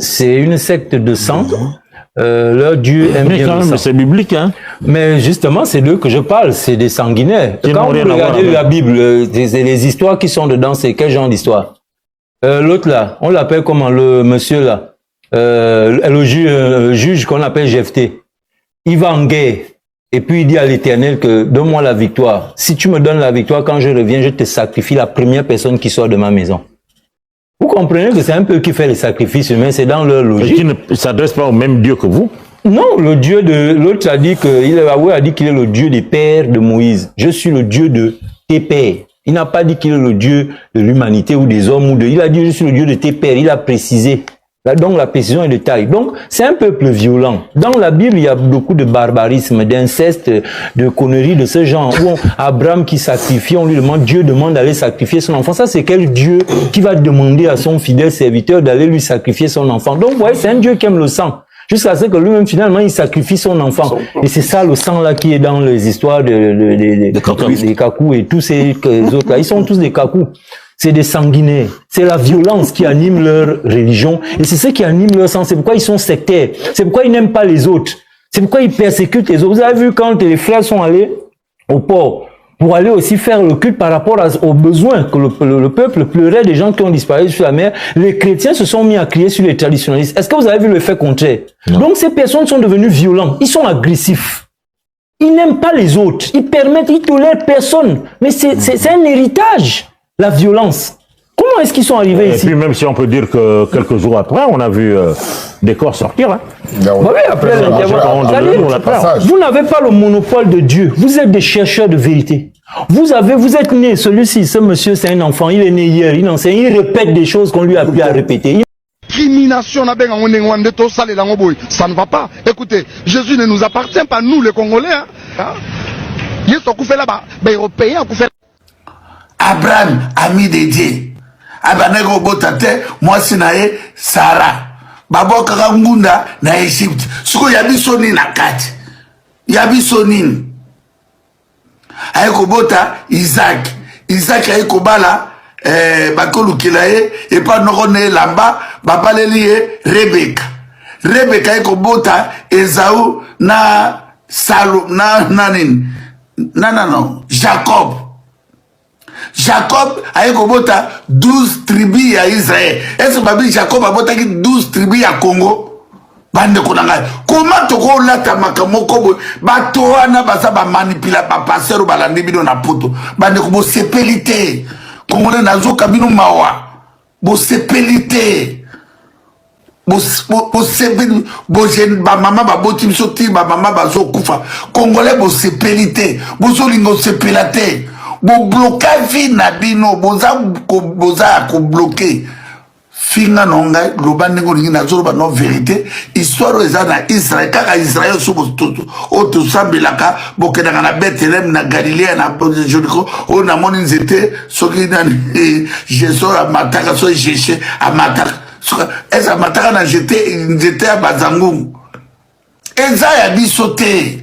c'est une secte de sang. Leur Dieu aime bien le sang. C'est biblique, hein. Mais justement, c'est d'eux que je parle, c'est des sanguinaires. Quand vous regardez la Bible, les histoires qui sont dedans, c'est quel genre d'histoire? L'autre là, on l'appelle comment, le monsieur là, le juge qu'on appelle Jephthé. Il va en guerre. Et puis il dit à l'Éternel que donne-moi la victoire. Si tu me donnes la victoire, quand je reviens, je te sacrifie la première personne qui sort de ma maison. Vous comprenez que c'est un peu qui fait les sacrifices humains, c'est dans leur logique. Et qui ne s'adresse pas au même Dieu que vous? Non, le Dieu de l'autre a dit a dit qu'il est le Dieu des pères de Moïse. Je suis le Dieu de tes pères. Il n'a pas dit qu'il est le Dieu de l'humanité ou des hommes il a dit je suis le Dieu de tes pères. Il a précisé. Là, donc la précision est de taille. Donc c'est un peuple violent. Dans la Bible, il y a beaucoup de barbarisme, d'inceste, de conneries de ce genre. Où Abraham qui sacrifie, on lui demande, Dieu demande d'aller sacrifier son enfant. Ça, c'est quel Dieu qui va demander à son fidèle serviteur d'aller lui sacrifier son enfant? Donc vous voyez, c'est un Dieu qui aime le sang. Jusqu'à ce que lui-même, finalement, il sacrifie son enfant. Et c'est ça, le sang-là, qui est dans les histoires des Kakou et tous ces autres-là. Ils sont tous des Kakou. C'est des sanguinaires. C'est la violence qui anime leur religion. Et c'est ce qui anime leur sang. C'est pourquoi ils sont sectaires. C'est pourquoi ils n'aiment pas les autres. C'est pourquoi ils persécutent les autres. Vous avez vu quand les frères sont allés au port pour aller aussi faire le culte par rapport aux besoins que le peuple pleurait des gens qui ont disparu sur la mer. Les chrétiens se sont mis à crier sur les traditionnalistes. Est-ce que vous avez vu le fait contraire? Donc ces personnes sont devenues violentes. Ils sont agressifs. Ils n'aiment pas les autres. Ils tolèrent personne. Mais c'est un héritage. La violence. Comment est-ce qu'ils sont arrivés ici? Et puis même si on peut dire que quelques jours après, on a vu des corps sortir. Hein. Oui, après vous n'avez pas le monopole de Dieu. Vous êtes des chercheurs de vérité. Vous êtes né, ce monsieur, c'est un enfant. Il est né hier, il enseigne, il répète des choses qu'on lui a appris à répéter. Discrimination, ça ne va pas. Écoutez, Jésus ne nous appartient pas, nous les Congolais. Abraham, ami de Dieu. Abraham Botate, moi sinae Sarah. Babo Kakangunda na Egypte. Suko yabi sonin na kati. Yabi sonin. Aiko bota Isaac. Isaac aiko bala bakolu kilae et pas nokone lamba babaleliye Rebecca. Rebecca aiko bota Esau na Salo na nanin. Non. Jacob a ekobota 12 tribus à Israël. Est-ce que Jacob a bota 12 tribus à Congo? Bande konanga. Comment toko lata makamoko bato wana baza ba manipula ba passer ba landi bino na poto. Bande ko bo sepelité. Congolais nazo kabino mawa. Bo sepelité. Bo sepelité. Bo jeune ba mama ba boti bisoti ba mama ba zo kufa. Congolais bo sepelité. Bo zo lingo sepelate. Bo bloquer vie na bino boza ko bloquer finga nonga global ngo ngina zoro no vérité histoire eza na Israël kaka Israël so bototo o to sambelaka bokena na Bethlehem na Galilée na Jéricho on a moni nzete soki na Jésus a mataka so jéché a mataka eza mataka na jeté nzete ya bazangu eza ya bisote